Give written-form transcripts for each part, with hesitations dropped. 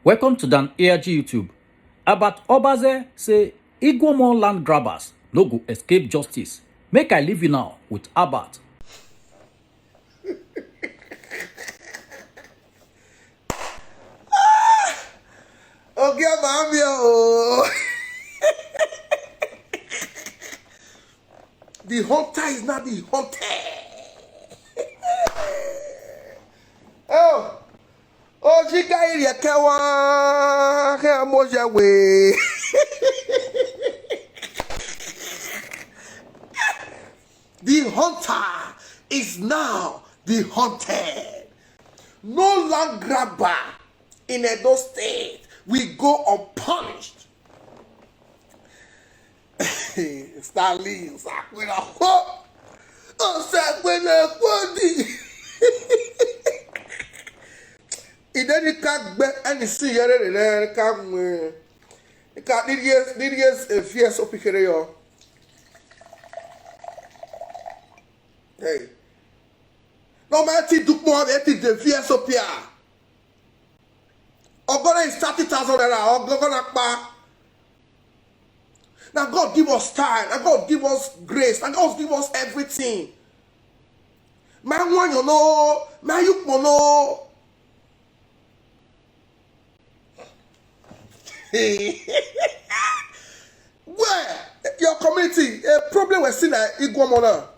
Welcome to Dan ARG YouTube. About Obaze say Igbomo land grabbers no go escape justice. Make I leave you now with Abat. Okay, mami, oh. The hunter is not the hunted. Oh, she got here, Kawa, Moja way. The hunter is now the hunted. No land grabber in Edo State will go unpunished. Stanley, Sakwina, Sakwina, ìdẹ́ni ká gbẹ ẹni sí yẹrẹ rẹ ká mú ká nídìí efi ẹsọ kékeré yọ. N'ọmọ ẹ ti dúpọ̀ ẹ ti dè fi ẹsọ pìà. Ọgọ́rẹ́ is 30,000 naira ọgọ́gọ́rẹ́ pa. Now God give us time. Now God give us grace. Now God give us everything. My one you know, my you know. Where your community a problem we're seeing at Igbomo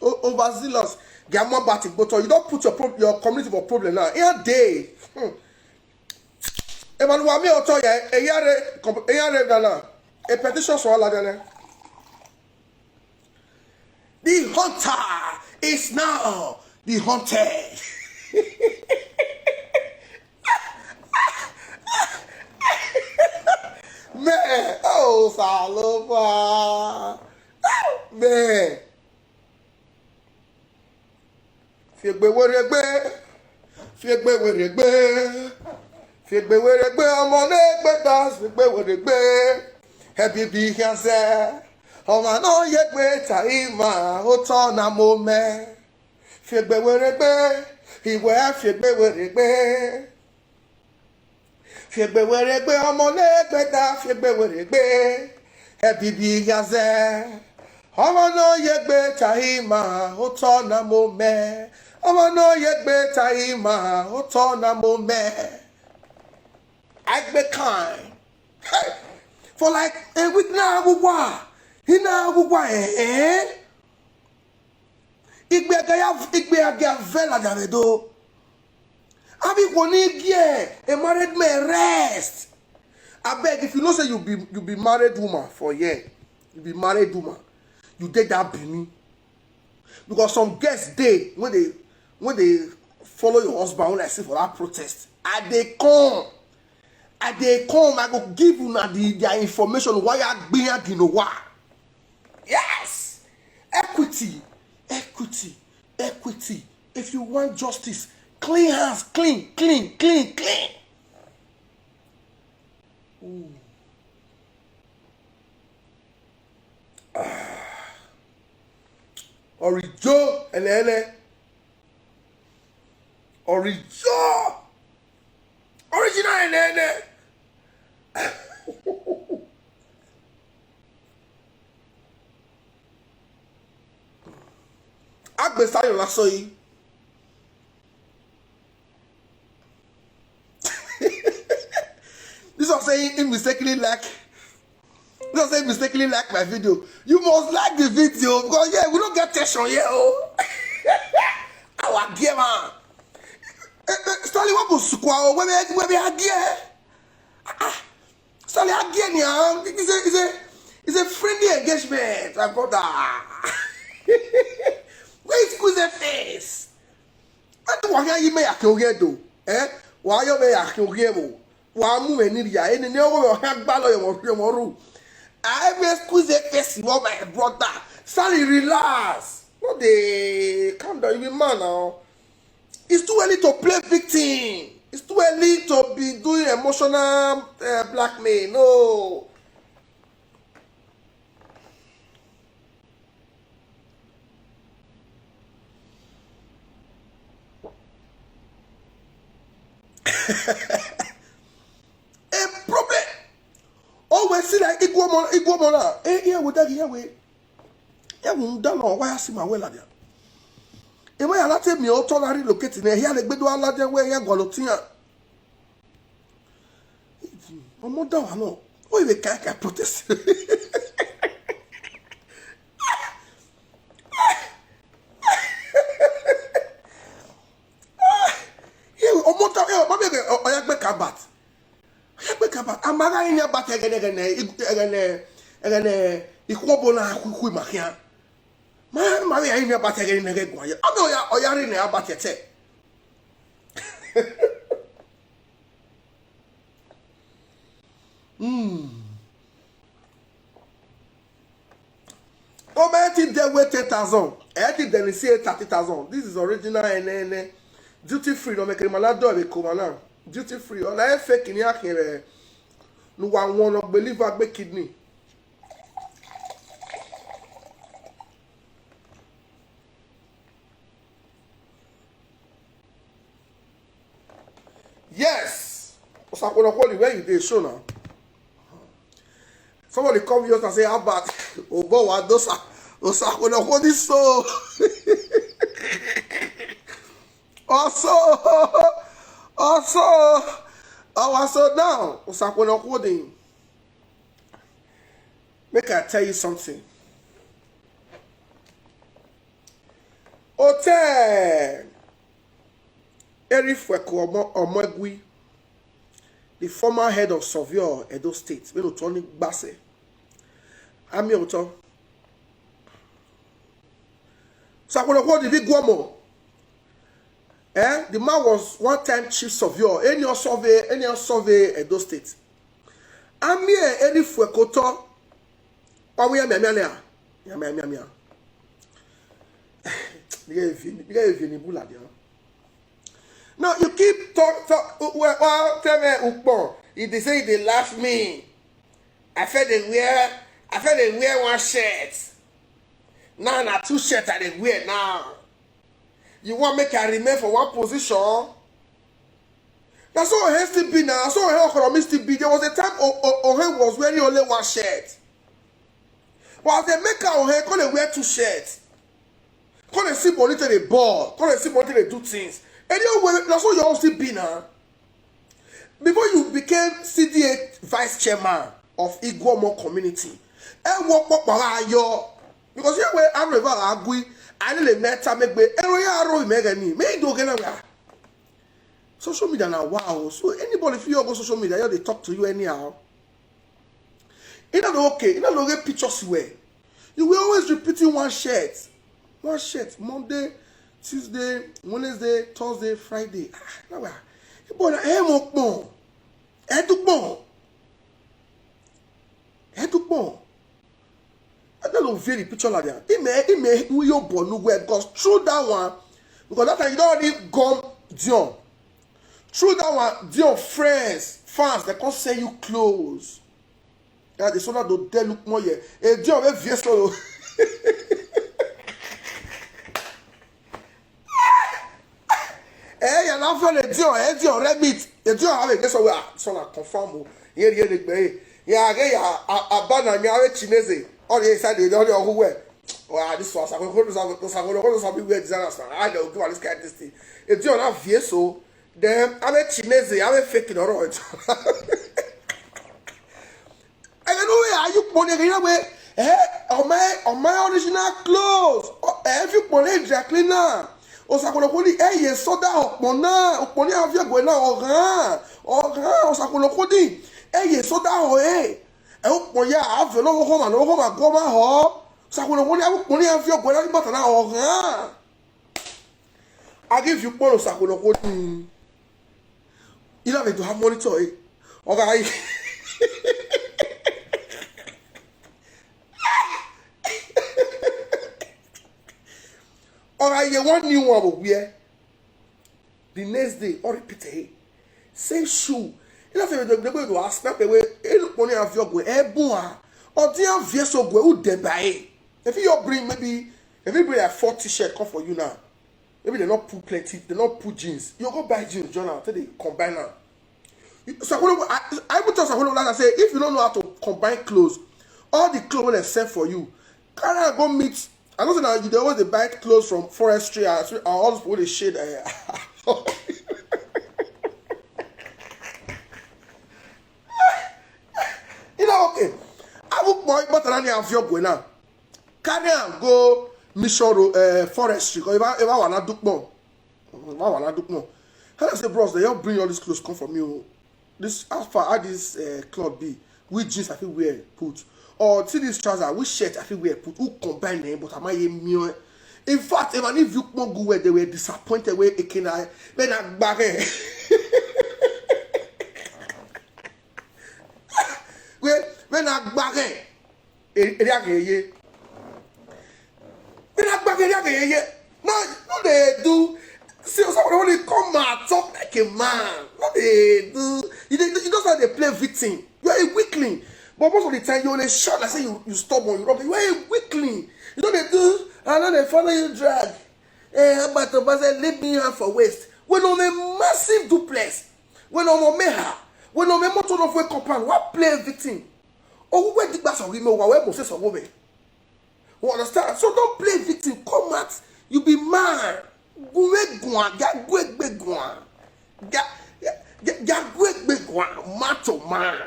overzealous get more batik but you don't put your community for problem now. In a day. Emmanuel me oto ye eyare gana a petition so all again. The hunter is now the hunted. Man, oh, Salova. Man. Fiegbe ọmọ n'egbe das fiegbe weregbe ebibi hiase ọmọ náà yegbe taima ụtọ na mome fiegbe weregbe iwe fiegbe weregbe ọmọ n'egbe da fiegbe weregbe ebibi hiase ọmọ náà yegbe taima ụtọ na mome ọmọ náà yegbe taima ụtọ na mome. I be kind. Hey, for like a week now, Igbe aga vela jaredo. Abi woni gie a married man rest. I beg if you know say you be married woman for year, you be married woman, you take that be me. Because some guests day when they follow your husband when I see for that protest, and they come. And they come, I go give you their information why I bring you know why. Yes! Equity. If you want justice, clean hands, clean. Ooh. Orijo, ele. Orijo. Original ele. Agbesayo lásán yìí. This one saying he mistakenly like my video. You must like the video because yeah, we don't get tension here. Oh, our gear man. Stanley, what was squaw? Where we are gear? Stanley, again, yeah. It's a friendly engagement. I got that. Where is the face? I don't want you may kill you. Eh? Why you may kill you? Why move any ya? Any no hand ballo your I will squeeze the face. You want my brother? Stanley, relax. What they calm down? You be man now. It's too early to play victim. It's too early to be doing emotional blackmail. No. we see like Iguomo na. Here we that here we. Here we done on why I see my well there. E ma ya lati mi o to na relocate na here le gbedo alaje we yan golotian. Omo da wa no. O ibe ka protest. Amaga nya bat egene ikobo na kuku makia ma ya nya bat egene gwa ya ado ya oyare na bat ete o meti de we 10,000 e ti de say 30,000. This is original and duty free no make malado be komana duty free o na fake ni akere no one of believer be kidney. Yes. Where you dey show now? Somebody come here and say, how about Obo wa dosa? Osakonokoli so. Also now, Osakonokoli. Make I tell you something. Hotel Erifweko Omegui, the former head of Surveyor Edo State, Tony Basse. Ami Oto. Osakonokoli the big Guamo. The man was one time chief surveyor. Any survey Edo State. Ami Erifweko to. Now you keep talk well tell me Ukbo. If they say they laugh me. I feel they wear one shirt. Now two shirts I they wear now. You want make I remain for one position? That's all it still be now. So Ohe still be. There was a time Ohe was wearing only one shirt. But they make Ohe come they wear two shirts. Come they see monitor the ball. Come they see monitor they do things. Anyway, that's what you all still be now. Before you became CDA vice chairman of Iguomo community, and what because you were Agui. I didn't let her make social media now. Wow. So anybody if you go social media, they talk to you anyhow. In other okay, in other pictures you will always repeating one shirt. One shirt. Monday, Tuesday, Wednesday, Thursday, Friday. Now I don't know very picture like that. It may who you born nowhere because through that one, because that time you don't already gone Dion. Through that one, Dion friends, fans, they can't sell you clothes. Yeah, they saw that they look more here. Hey, Dion, very vieso. Hey, you're not for the Dion. Hey, Dion, rabbit. The Dion have a guess away. So I confirm. Here, the bay. Yeah, again, a banana, me are Chinese. All the inside the other who were. Oh, this was I go to some weird disaster. I don't do this kind of thing. If you not vieso, then I'm a Chinese, I'm a fake in the road. I don't know where are you putting it away? On my original clothes. Every money exactly now. Osakonokoli, hey, soda opona avia gwena Osakonokoli, hey, soda hey. I hope when you have no home and no home and go my home. So when I feel going but now, I give you bonus. I will go. You have to have monitor. Okay. Alright, you want new one will wear. The next day, or repeat it. Same shoe. You know, the way to snap away, money of your way, or dear vessel go who they buy. If you bring maybe if you bring a 40 shirt come for you now, maybe they not put plenty, they not put jeans. You go buy jeans, John, until they combine now. So I will tell someone like I say, if you don't know how to combine clothes. All the clothes when they sell for you. Carry and go meet. I know that you always buy clothes from forestry and all those people they shade. You know, okay. I will boy but I have your going now. Carry and go mission forestry. Because if I wanna do more. How I say, bros, they all bring all these clothes come from you. This as far as this cloth be, which jeans I feel wear put, or see this trouser, which shirt I feel wear put, who combine them, but am I me? In fact, even if you more go where they were disappointed where it can I when I back when I back no they do. See, somebody only come and talk like a man. No, they do. You don't have to play victim. You are a weakling. But most of the time, you only shout like say you stubborn. You are a weakling. You know they do. I know they follow you drag. But the leave me here for waste. When on a massive duplex, when on a meha, when on a motor of a compound, what play victim? Oh, where the bass of women where most of women. You understand? So don't play victim. Come out. You be man. Macho man.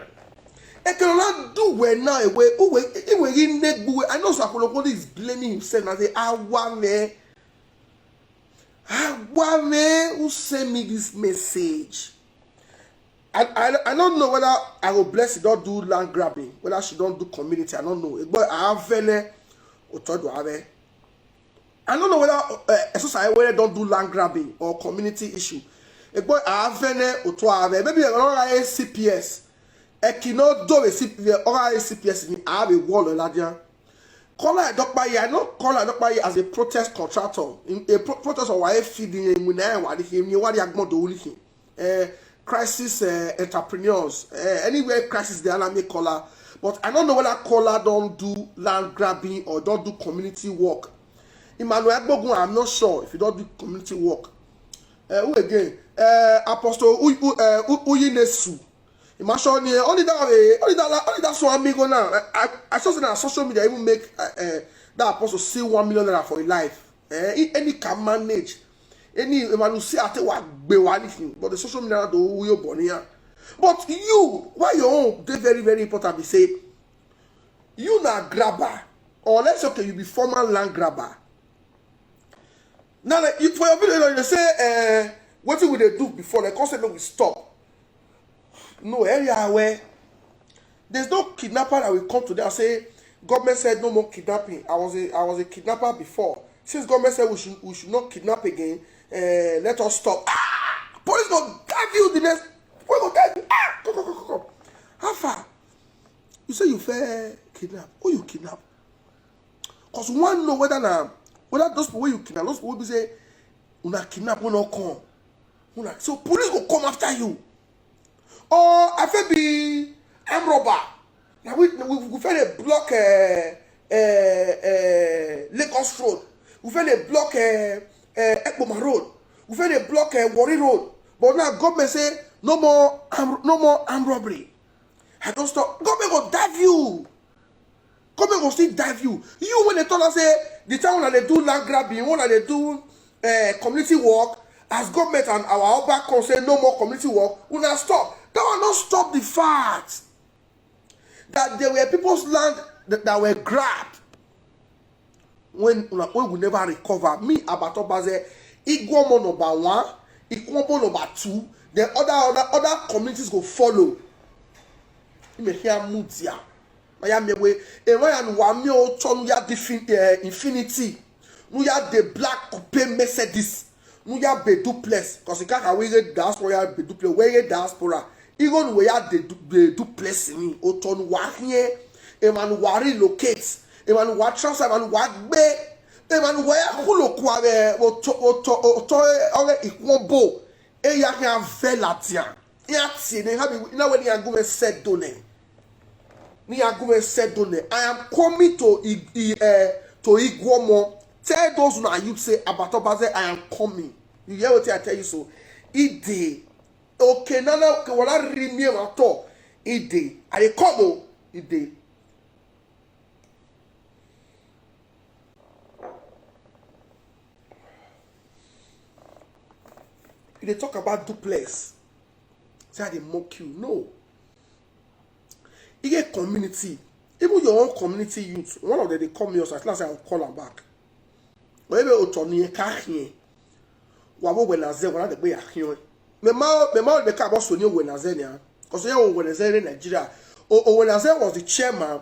I cannot do well now. I know Sakolokoli is blaming himself and say, Awame, who sent me this message? I don't know whether I will bless it, don't do land grabbing, whether she don't do community. I don't know. But I have vele or I don't know whether society whether don't do land grabbing or community issue. A boy I have maybe I don't CPS. I cannot do a CPS or CPS in I have a wall on Ladia. Call I don't buy I not call I don't buy as a protest contractor. In a protest or why feeding him when I want him, you want to do him. Crisis entrepreneurs. Anywhere crisis they are make caller. But I don't know whether caller don't do land grabbing or don't do community work. Emmanuel Bogun, I'm not sure if you don't do community work. Who again? Apostle Uyinesu. Imagine only that's one amigo now. I saw that on social media even make that apostle see $1 million for his life. Any can manage. Any Emmanuel see at what be one but the social media do you born here. But you, why your own? They very very important. We say you na grabber, or let's say okay, you be former land grabber. Now, like, for your video, they say, what will they do before the concept will stop? No area where there's no kidnapper that will come to them and say, government said no more kidnapping. I was a kidnapper before. Since government said we should not kidnap again, let us stop. Police gonna dive you the next. Police gonna dive you. Come. How far? You say you fair kidnap. Who you kidnap? Cause one know whether now. Whether those people you kidnap, those people will say, "Una kidnap, we not come." So police will come after you. Or I feel be armed robber. Now we feel a block Lagos Road. We feel a block Ekpoma Road. We feel a block Warri Road. But now government say no more armed robbery. I don't stop. Government will dive you. Government will still dive you. You when they told us say the time when they do land grabbing, when they do community work, as government and our upper come say no more community work, we not stop. That will not stop the fact that there were people's land that were grabbed when we never recover. Me Abatobaze, Igwomo number 1, Igwomo number 2, then other communities go follow. You may hear Mutia. Infinity. We have the black coupe Mercedes. We have the duplex. Because you can't have the diaspora, the duplex, where the diaspora. Even we have the duplex in Oton Wahie, Eman Wari locates, Eman Watras, Eman Wagbe, Eman Wahulo Quave, Otoe, Iquombo, Eyakan Velatia. Yatsi, they have you know when you are going to set donate. I am coming to Igwomo. Tell those who are you say Abatobaze, I am coming. You hear what I tell you so? Ide. Okay, now what I remember at all. Ide. I come. it dey. They talk about duplex. Say they mock you. No. You get community. Even your own community youth. One of them they call me also. At last I will call them back. Whenever you turn here, can't hear. Wabo Wednesday, when I the way I hear. Me ma the car about Sonia Wednesday nia. Because you Wednesday in Nigeria. Wednesday was the chairman.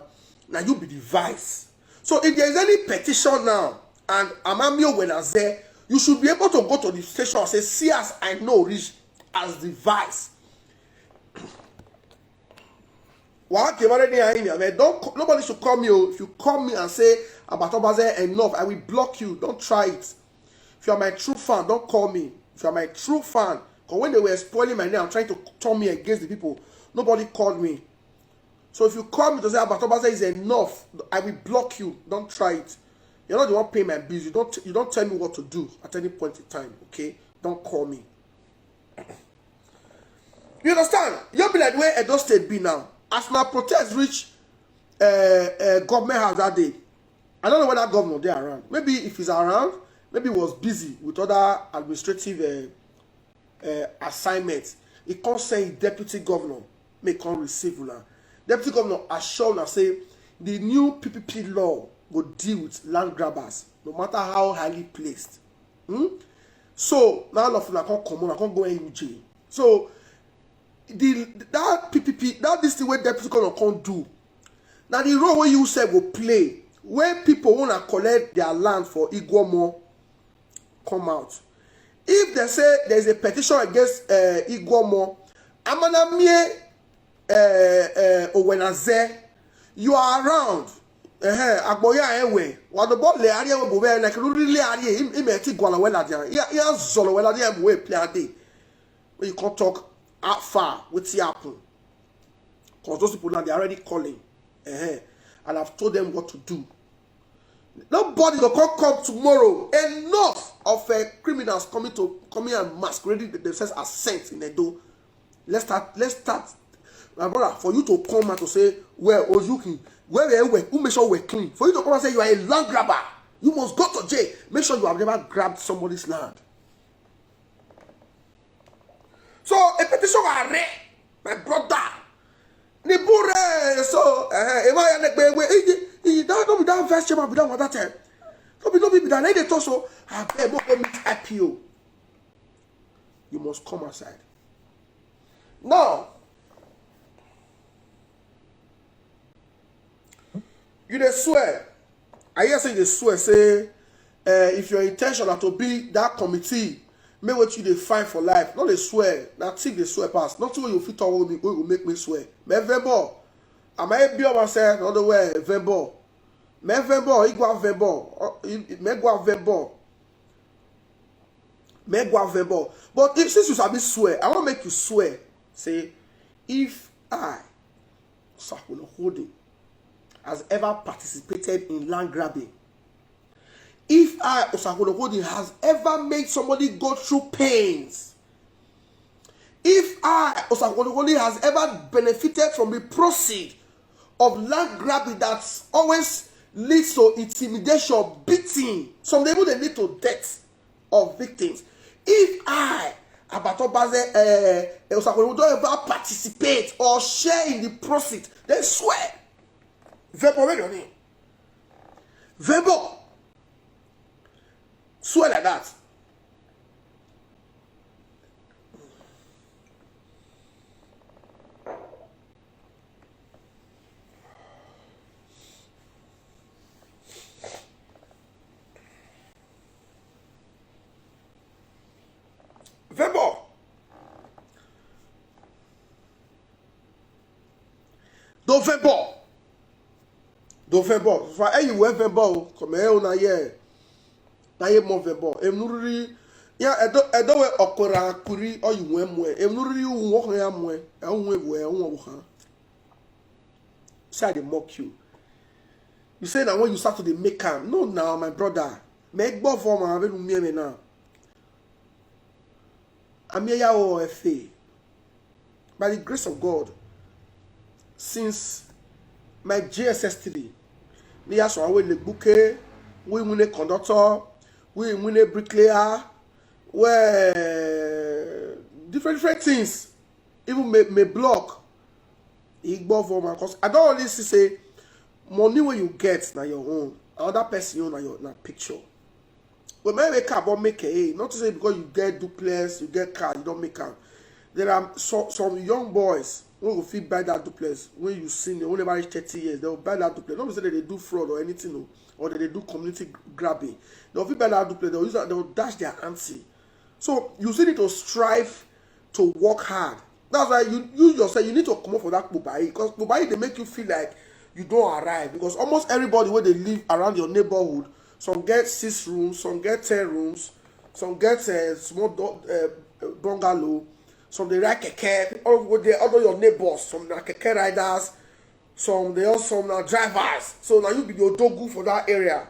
Now you be the vice. So if there is any petition now, and Amamio Wednesday, you should be able to go to the station and say, see as I know reach as the vice. Nobody should call me. If you call me and say about Obaze enough, I will block you. Don't try it. If you are my true fan, don't call me. If you are my true fan, because when they were spoiling my name and trying to turn me against the people, nobody called me. So if you call me to say about Obaze is enough, I will block you. Don't try it. You're not the one paying my bills. You don't tell me what to do at any point in time. Okay? Don't call me. You understand? You'll be like where Edo State be now. As my protest reach government house that day, I don't know whether governor there around. Maybe if he's around, maybe he was busy with other administrative assignments. He can't say deputy governor may come receive now. Deputy governor assured and say the new PPP law will deal with land grabbers, no matter how highly placed. So now all of them can't come on, I can't go AUJ. So that PPP, that this thing where deputy governor can't do. Now the role where you say will play, where people wanna collect their land for Iguomo come out. If they say there's a petition against Iguomo, Amanamie Owenaze, you are around. Agboya ewe. Wadobo le area we bobe na kuru le area imeti gwala wela dia. Ya zolo wela dia we play ade. When you can't talk out far with the happen. Because those people now they are already calling. And I've told them what to do. Nobody will come tomorrow. Enough of criminals coming and masquerading themselves as saints in the door. Let's start. My brother, for you to come and to say, well, Ozuki, who make sure we're clean. For you to come and say you are a land grabber, you must go to jail. Make sure you have never grabbed somebody's land. So a petition my brother. Nibure so don't be that vice chairman be that what that time. Don't be that lady talk so I beg go meet IPO. You must come outside. Now you dey swear. I hear say you dey swear say if your intention are to be that committee, make what you dey fight for life. Not dey swear. Na thief dey swear pass. Not what you fit talk with me wey go make me swear. Me vembo. Am I be on myself another way vembo. Me vembo, igwa vembo. Me gwa vembo. Me gwa vembo. But if since you sabi swear, I want make you swear. Say if I Sakulo Holding has ever participated in land grabbing, if I, Osakolo Holding, has ever made somebody go through pains, if I, Osakolo Holding, has ever benefited from the proceeds of land grabbing that always leads to intimidation, beating, some people they lead to death of victims. If I, Abatobaze, Osakolo, don't ever participate or share in the proceeds, then swear. Verbo, read your name. Verbo. Swear like that. Verbo. November. November. For you November, come here na ye. Na ye November. Emnuri ya edo we okora kuri oyiwe mwe. Emnuri unwo ya mwe. Enwe we unwo ha. Say they mock you. You say that when you start to make am. No now, my brother. Make bo for ma be me me now. Ameya o FA. By the grace of God, since my GSS3. Near so we the bouquet, we win a conductor, we win a bricklayer, where different things. Even may block. Igbo for because I don't always say money when you get na your own. Another person own na your picture. When my make car make a not to say because you get duplex, you get car, you don't make car. There are some young boys who will fit buy that duplex when you see them, whenever reach 30 years, they will buy that duplex. Not to say that they do fraud or anything, no, or that they do community grabbing. They will fit buy that duplex, they will use that, they will dash their auntie. So you still need to strive to work hard. That's why you yourself, you need to come up for that Pubai, because Pubai they make you feel like you don't arrive, because almost everybody where they live around your neighborhood, some get 6 rooms, some get 10 rooms, some get small bungalow, some they ride keke, all your neighbors, some na keke riders, some na drivers. So now you be your dogu for that area,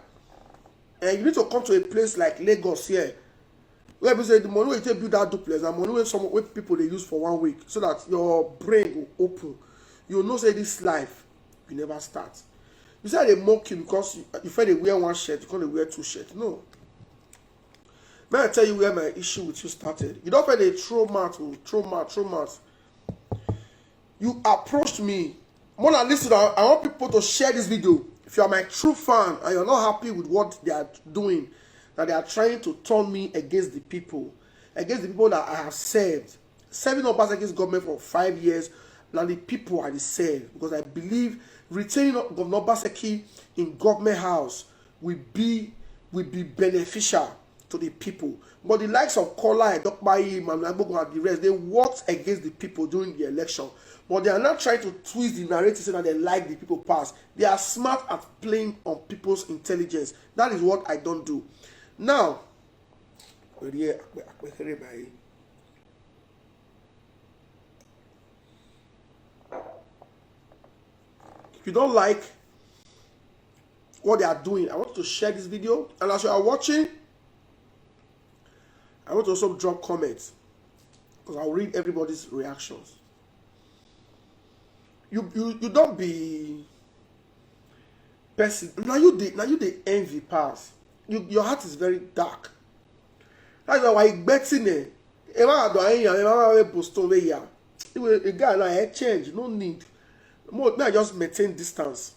and you need to come to a place like Lagos here. Where we say the money wey you take build that duplex and money wey people they use for 1 week, so that your brain will open. You know say this life you never start. You say they mock you because you feel they wear 1 shirt, you can't wear 2 shirts. No. May I tell you where my issue with you started? You don't feel they throw mat. You approached me. More than listen, I want people to share this video. If you are my true fan and you're not happy with what they are doing, that they are trying to turn me against the people that I have served. Serving up against government for 5 years, now the people are the same. Because I believe retaining Governor Obaseki in government house will be beneficial to the people. But the likes of Kola, Dokpai, Mamlabogo, and the rest, they worked against the people during the election. But they are not trying to twist the narrative so that they like the people pass. They are smart at playing on people's intelligence. That is what I don't do. Now, if you don't like what they are doing, I want to share this video. And as you are watching, I want to also drop comments, because I'll read everybody's reactions. You don't be person. Now you the envy pass. Your heart is very dark. That's why betting it. A guy like change, no need. May I just maintain distance.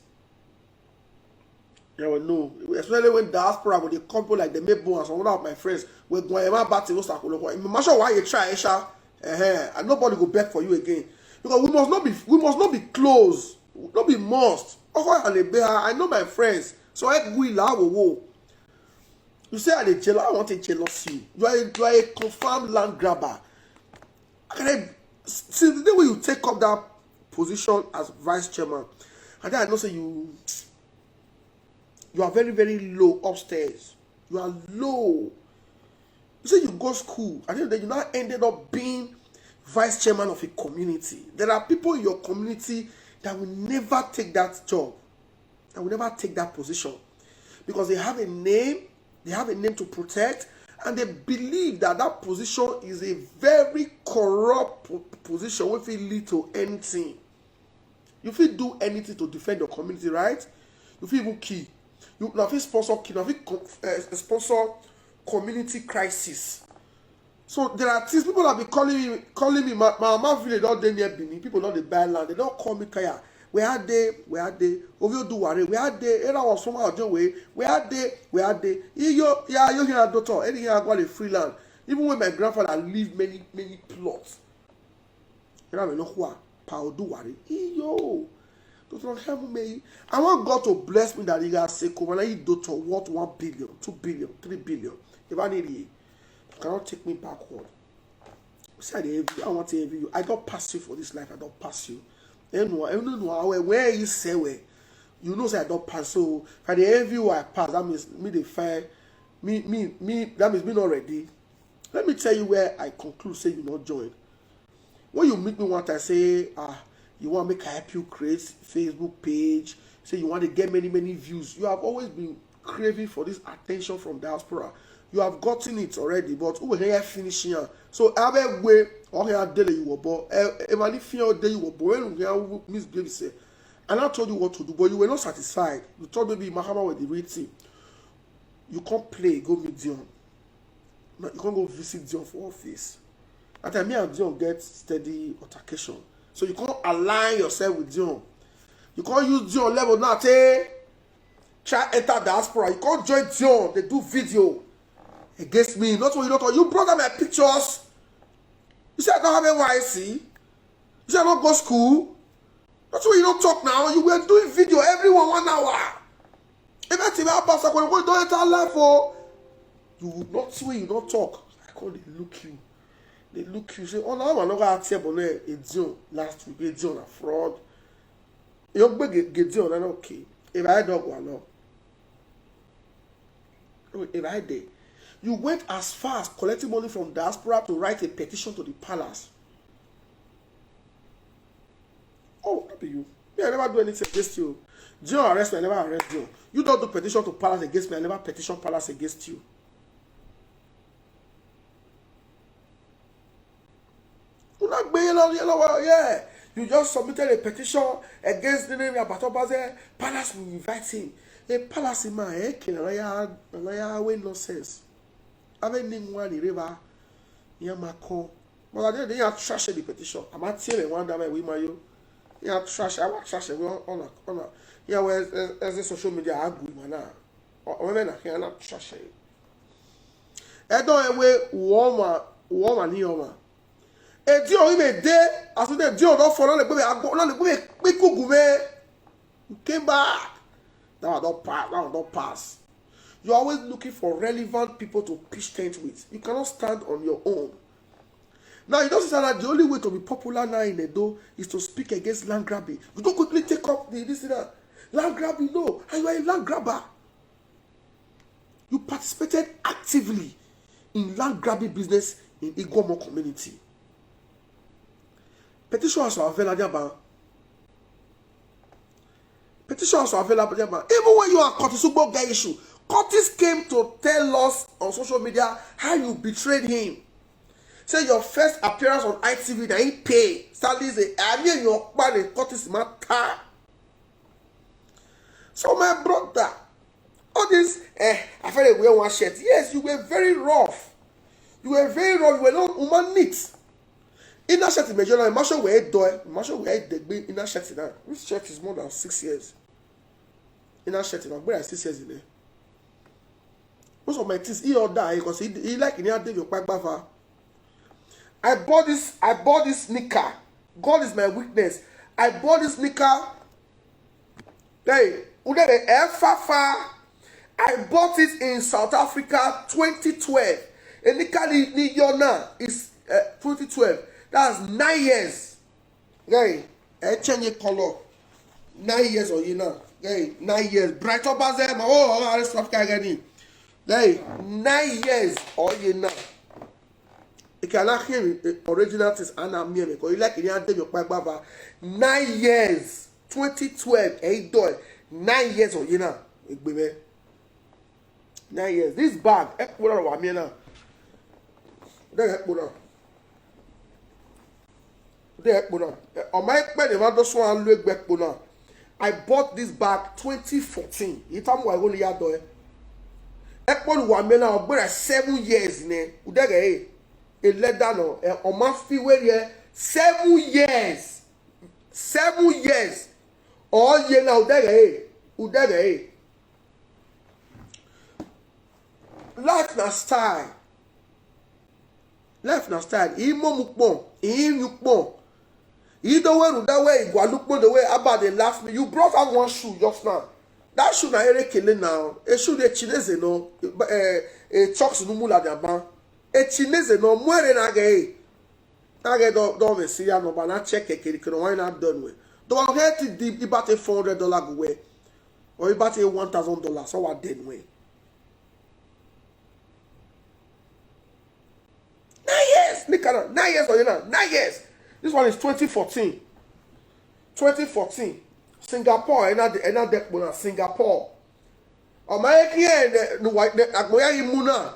You will know, especially when diaspora with the couple like the Mebo and some of my friends were going back to those. I'm not sure why you try, and nobody go back for you again, because we must not be close, not be must. I know my friends, so I will. You say I want a jealousy. You are a confirmed land grabber. Since the day when you take up that position as vice chairman, and then I know say you are very, very low upstairs. You are low. You say you go school, and then you now ended up being vice chairman of a community. There are people in your community that will never take that job, that will never take that position, because they have a name. They have a name to protect, and they believe that that position is a very corrupt position which will lead to anything. You will do anything to defend your community, right? You will even kill. You will sponsor sponsor community crisis. So there are things people have been calling me. My mama village don't dey near Benin. People don't dey buy land. They don't call me Kaya. Where are they? Ovio Duware. Where are they? Era was from our way. Where are they? You hear a daughter. Anything I got a free land. Even when my grandfather lived many plots. Era me no kwa. Pao Duware. Yo. I want God to bless me that he has said, "Come on, I daughter worth 1 billion, 2 billion, 3 billion. If I need it, you cannot take me backward." Say I want to envy you. I don't pass you for this life. I don't pass you. Where you say where, you know say I don't pass. So if I envy you, I pass. That means me the fire. Me. That means me not ready. Let me tell you where I conclude. Say you not join. When you meet me one time, say you want me to help you create Facebook page. Say you want to get many views. You have always been craving for this attention from diaspora. You have gotten it already, but who will here finishing? So every way or here daily you were born. If I feel day you were born, Miss Baby say, And I told you what to do, but you were not satisfied. You thought maybe Mahama was the real thing. You can't play, go meet Dion. You can't go visit Dion for office. At the time, me and Dion get steady altercation. So you can't align yourself with Dion. You can't use Dion level now, try enter diaspora. You can't join Dion. They do video against me. Not what you don't. You brought out my pictures. You said I don't have NYC. You said I don't go school. That's why you don't talk now. You were doing video everyone 1 hour. Everything about when you don't enter life for you would not see, you don't talk. I call they look you. They look you. Say, oh no, I'm not gonna tell you Edion last week. Edion a fraud. You beg Edion, and okay. If I don't go along. If I did, you went as far as collecting money from diaspora to write a petition to the palace. Oh, that be you. Me, I never do anything against you. Dion arrest me, I never arrest you. You don't do petition to palace against me, I never petition palace against you. Yeah. You just submitted a petition against the name of Batobaze. Palace will invite him. A palace in my head, can way nonsense. I mean, one in river, Yamako. But I didn't have trash the petition. I'm not telling one that we my you. Yeah, trash. I want trash. On a. Yeah, where's the social media? I agree, man. Or when I cannot trash it. I don't away warm here. Et Dieu il dé à ce que Dieu don't follow le bébé on le bébé pico goumé came back that don't pass. You're always looking for relevant people to pitch tent with. You cannot stand on your own. Now you don't say that the only way to be popular now in Edo is to speak against land grabbing. You don't quickly take up this and that. Land grabbing, no, and you are a land grabber. You participated actively in land grabbing business in Igbomo community. Petition also available. Petition also available. Even when you are Curtis Ugbo guy issue, Curtis came to tell us on social media how you betrayed him. Say your first appearance on ITV, that he pay. Sadly, say I mean your man Curtis matter. So my brother, all this I felt like we wear one shirt. Yes, you were very rough. You were very rough. You were not woman neat. Inner shirt in Major, I'm sure we're doing. I'm sure we're the inner shirt in that. This shirt is more than 6 years. Inner shirt in that, 6 years in there. Most of my things he all die because he like in here David quite bad. I bought this sneaker. God is my weakness. I bought this sneaker. Hey, I bought it in South Africa 2012. And Nika is 2012. That's 9 years. Hey, I change the color. 9 years or you know. Hey, 9 years. Brighter bazaar. Oh, I stop again. Hey, 9 years or you know. You cannot hear original things and I'm here because you like it. You your baba. 9 years. 2012. Hey, do 9 years or you know. 9 years. This bag. What are we now? I bought this bag 2014. You tell me why only had do it. 7 years ne. A leather no. On my fee where 7 years. 7 years. All year now life na style. Life na style. Imo mukbon. Yukbon. Either way, that way, Guadalupe, the way about they laugh me. You brought out one shoe just now. That shoe na ere kele now. A shoe de Chinese no. A chocks no mula diaban. A Chinese no muere na ge. Na ge do me see ya no ba na check kele kele why not done with. Don't get the about $400 go way. Or about $1,000. So what then way. 9 years. Look at that. 9 years or you know. 9 years. This one is 2014. 2014. Singapore, another Singapore. Oh my here the white agoya imuna.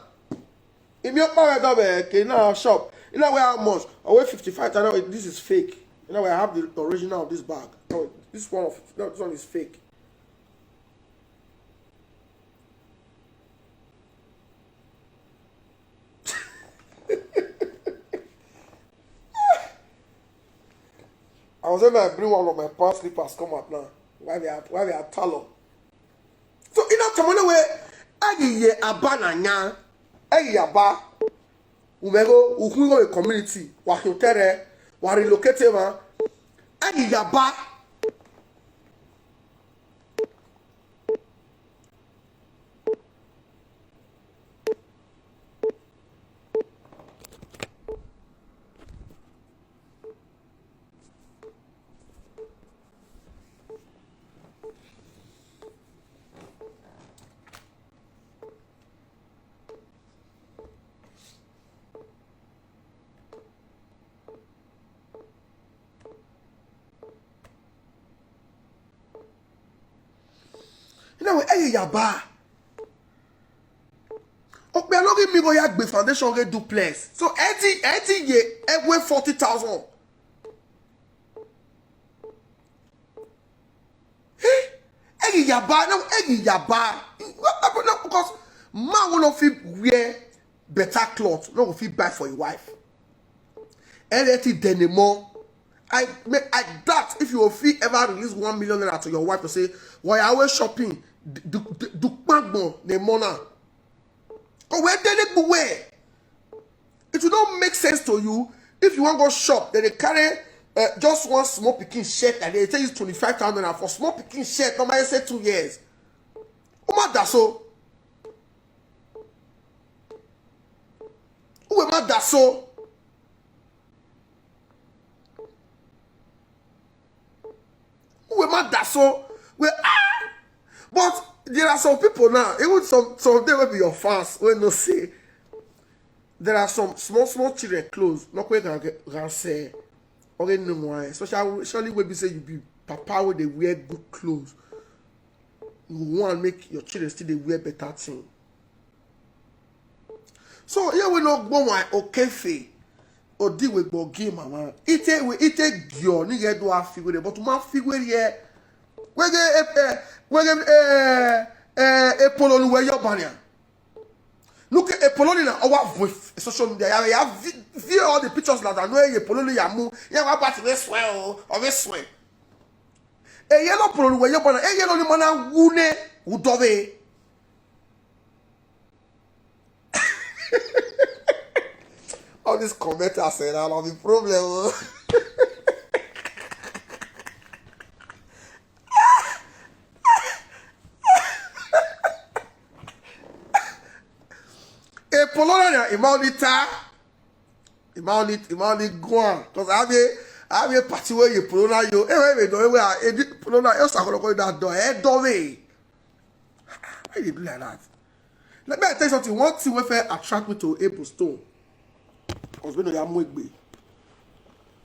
If you buy that shop, you know where how much? I weigh 55. I know this is fake. You know where I have the original of this bag. This one is fake. I was able to bring one of my past slippers come up now. Why they are tallow. So in that time way, I abananya, yaba. Umego ukungo a community. Wahotere, wa relocate ma. Yaba. You know, yaba. Okay, I'm not going to go here foundation get duplex. So, 80 ye, every 40,000. Hey, yaba, no, yaba. Because man will not feel wear better clothes. No, will feel buy for your wife. And denimo. I doubt if you will feel ever release 1 million naira to your wife to say, why are we shopping? Do bagbo the mona. Oh, where they go where? It will not make sense to you if you want to go shop. Then they carry just one small picking shirt and they tell you 25,000 naira for small picking shirt. Normally say 2 years. Oh my, that's so. Who am I? That's so. Who am I? That's so. Well, but there are some people now, even some of them will be your fans when no say. There are some small children clothes. Not quite can say. Okay, no more. Especially when we say you be papa when they wear good clothes. You want to make your children still they wear better thing. So here we not go my okay or deal with go game mama. Ite gyo ni get do a figure but man figure here. We Poloni where your banner. Look at Poloni na our with social media. You have view all the pictures that I know you Poloni yamu. You have about this well or this way. A yellow Poloni where your banner. A yellow mana wune udove. All these commenters say that of the problem. Polonia imani gwan because I have a party where you Polonia you anyway do where Polonia you start going that door way. Why you do like that? Let me tell you something. One thing wey attract me to April Stone because we know ya mwegbe.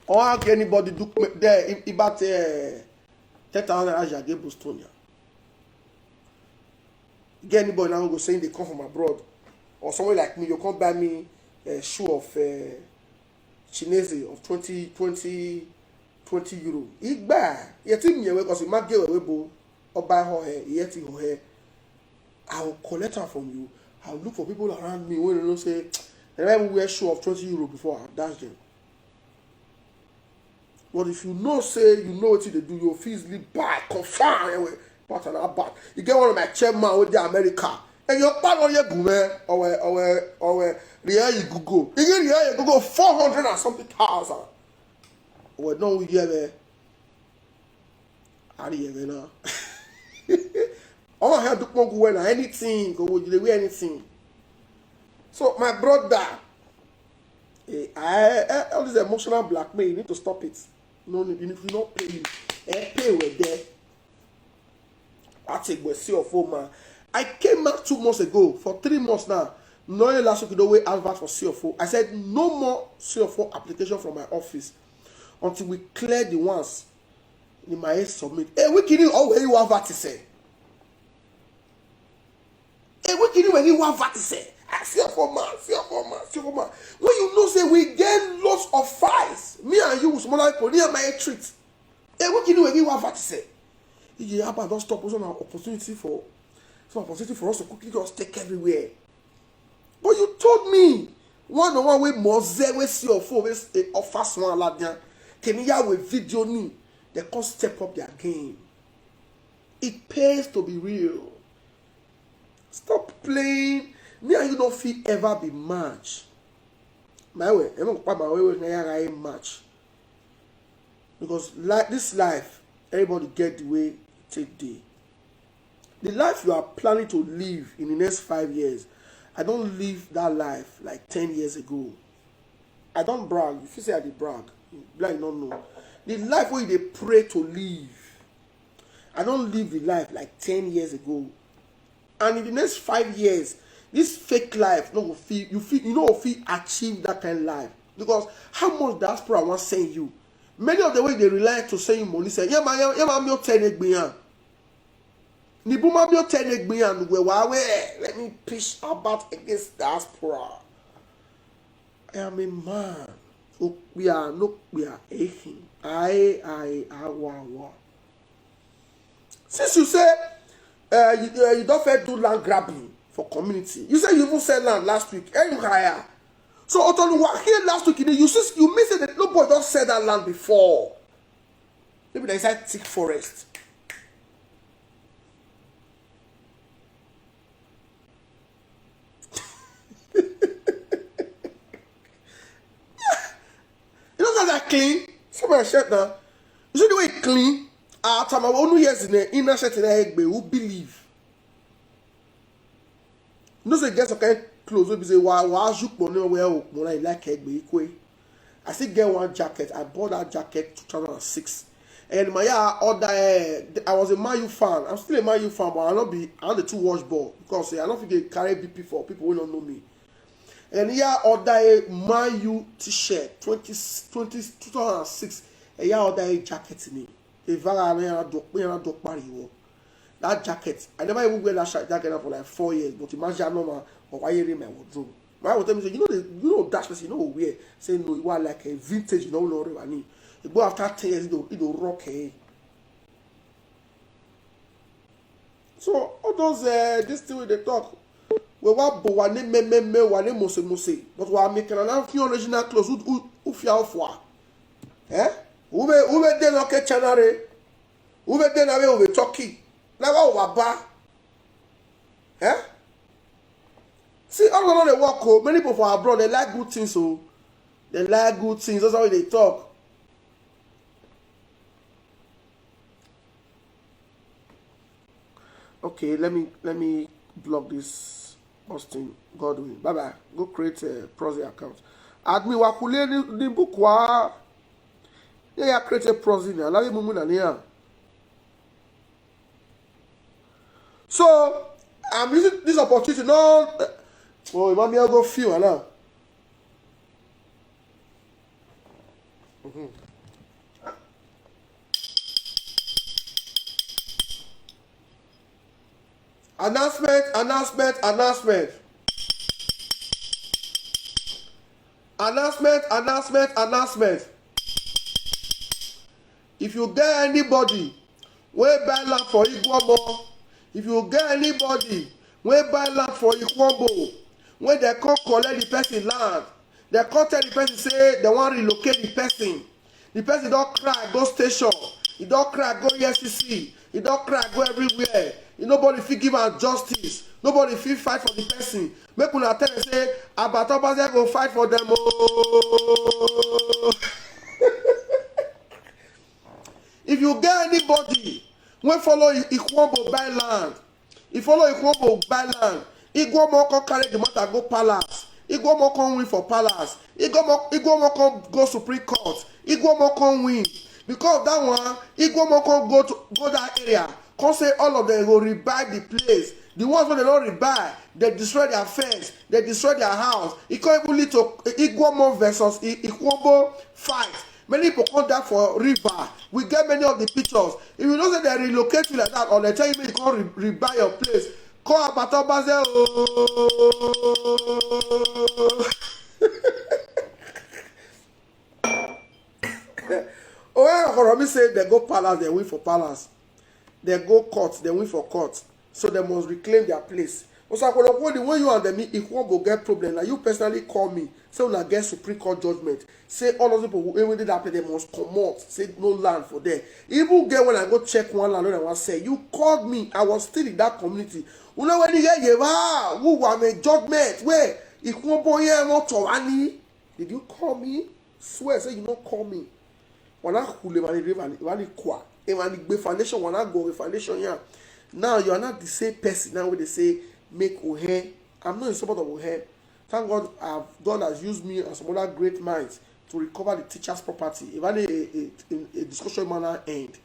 Or how can anybody do there about 10,000 naira April Stone? Get anybody now go saying they come from abroad? Or someone like me, you can't buy me a shoe of Chinese of 20 euro. It buy. Yet in your way because you might get away or buy her hair, yet in her hair. I will collect her from you. I will look for people around me when you don't say, and I will wear a shoe of 20 euro before I dash them. But if you know, say, you know what they do, your fees leave buy, confirm anyway. But another bad. You get one of my chairman with the America. And your part on your gume or real you Google. You get real you Google 400 and something thousand. Well, no, we get there. How do you get now? I have to go wear anything, go with wear anything. So my brother, all this emotional blackmail, you need to stop it. No, if you not pay you, pay with there. I take with CFO man. I came back 2 months ago for 3 months now. No last week, no way advert for CFO. I said no more CFO application from my office until we clear the ones in my submit. Hey, we kidding? Oh, where you have that to say? Hey, we kidding? When you have that to say? CFO man. When you know, say we get lots of fights. Me and you, smaller people, near my treat. what you do again? What to say? Yeah, but don't stop. Also, an opportunity for us to quickly just take everywhere. But you told me one way Mose we see your phone we offer one ladnya. Can you with video ni? They can step up their game. It pays to be real. Stop playing. Me and you don't feel ever be match. My way, I'm not my way match. Because like this life, everybody get the way take day. The life you are planning to live in the next 5 years, I don't live that life like 10 years ago. I don't brag. If you say I did brag, like no no. The life where they pray to live, I don't live the life like 10 years ago. And in the next 5 years, this fake life, no feel you know feel achieve that kind of life. Because how much diaspora want send you? Many of the way they rely to send you money say, yeah man, you 10 egbiyan. Ni buma mi 10 egbiyan we let me pitch about against diaspora. I am a man. We are aching. Wow. Since you say you don't fair do land grabbing for community, you say you even sell land last week. And you hire. So Otoluwa here last week, you missed it that nobody don't sell that land before. Maybe they inside thick forest. You know that clean? Somebody shirt now. You see the way it clean? Time I want years in the inner shirt in the egg, who believe? You know, say get some kind clothes. We say, why you money where I like egg be equal. I still get one jacket. I bought that jacket 2006. And my order, I was a Man U fan. I'm still a Man U fan, but I'm the 2 watch ball because I don't think they carry BP for people who don't know me. And here order a Man U t-shirt 2006. And here order a jacket in it. That jacket, I never even wear that jacket for like 4 years. But imagine normal or why you in my wardrobe. My will tell me say, you know that person, you know wear. Say no, you are like a vintage, you know what I mean. You go after 10 years, it'll rock. So all those this thing they talk. We want wane mose. But we are making an few original clothes who fear for. Eh? Who be then okay chanare? Who be then away over Turkey? Now what ba? Eh? See, all of the work, many people from abroad, they like good things, so they like good things. That's how they talk. Okay, let me block this Austin Godwin. Bye bye. Go create a Prozzy account. Admi wakule ni book wa. Yeah, create a Prozzy now. Let me move on here. So I'm using this opportunity now. Oh, mommy, I'll go feel now. Announcement. If you get anybody, we buy land for Iguamo. If you get anybody, we buy land for Ikwombo. When they come collect the person land, they come tell the person say they want to relocate the person. The person don't cry, go station. He don't cry, go EFCC. He don't cry, go everywhere. Nobody fit give am justice. Nobody fit fight for the person. Make una tell them say Abatobaze go fight for them. Oh. If you get anybody when follow Ikwombo buy land, Igwomo can carry the matter go palace. Igwomo can win for palace. Igwomo can go Supreme Court. Igwomo can win. Because that one, Igwomo can go that area. Can say all of them will rebuy the place. The ones when they don't rebuy, they destroy their fence, they destroy their house. It can even lead to Igwomo versus Ikwombo fight. Many people come down for river. We get many of the pictures. If you know that they relocate you like that, or they tell you you can't rebuy your place, call Abatobaze. Oh, me say they go palace, they win for palace. They go court, they win for court. So they must reclaim their place. Also, when you and them, if one will get problem, like you personally call me, say when I get Supreme Court judgment, say all those people who did that, they must come out, say no land for them. Even get when I go check one land, I want to say, you called me, I was still in that community. You know when you get who were a judgment, where if one boy not to did you call me? Swear, say you don't call me. When I hule mani kwa, and foundation when I go foundation here. Now you are not the same person now when they say make Ohe. I'm not in support of Ohe. Thank God God has used me and some other great minds to recover the teacher's property. If I a discussion manner end.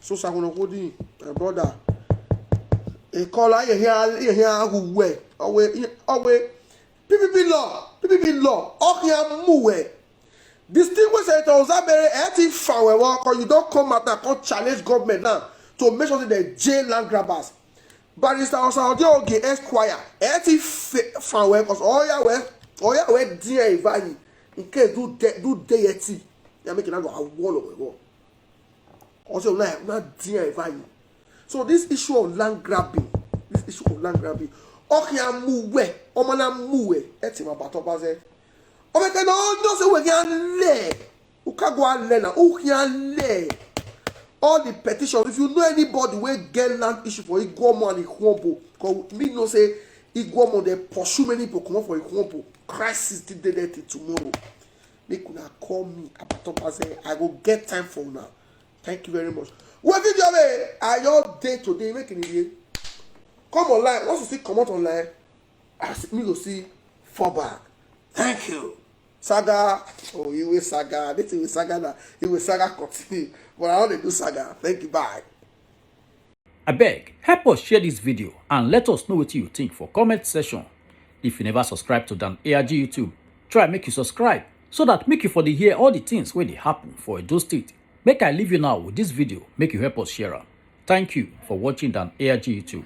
So I'm going my brother. A caller here who way away. PPP law. Okay, move. Distinguished Senator Ozabere, anything foul because you don't come out and come challenge government now to make sure that they jail land grabbers. Barrister Osaodio Esquire, anything foul because all your way dear value in case do deity. You're making a wall of a wall. Also, not dear value. So this issue of land grabbing, okay, I'm move, Omana move, that's my battle baze. Oh, but no, say we can lay. You can't go and learn. Who can lay? All the petitions. If you know anybody where get land issue for Iguomo and Ikwombo, because me no say Iguomo they pursue many people come for Ikwombo. Crisis did they tomorrow. They could not call me about I will get time for now. Thank you very much. What video are your day today making it? Come online. Once you see come out online, ask me to see for back. Thank you. Saga, oh, you will saga. This is saga now. You will saga continue. But I want to do saga. Thank you. Bye. I beg, help us share this video and let us know what you think for comment section. If you never subscribe to Dan ARG YouTube, try make you subscribe so that make you for the hear all the things where they happen for Edo State. Make I leave you now with this video. Make you help us share. Thank you for watching Dan ARG YouTube.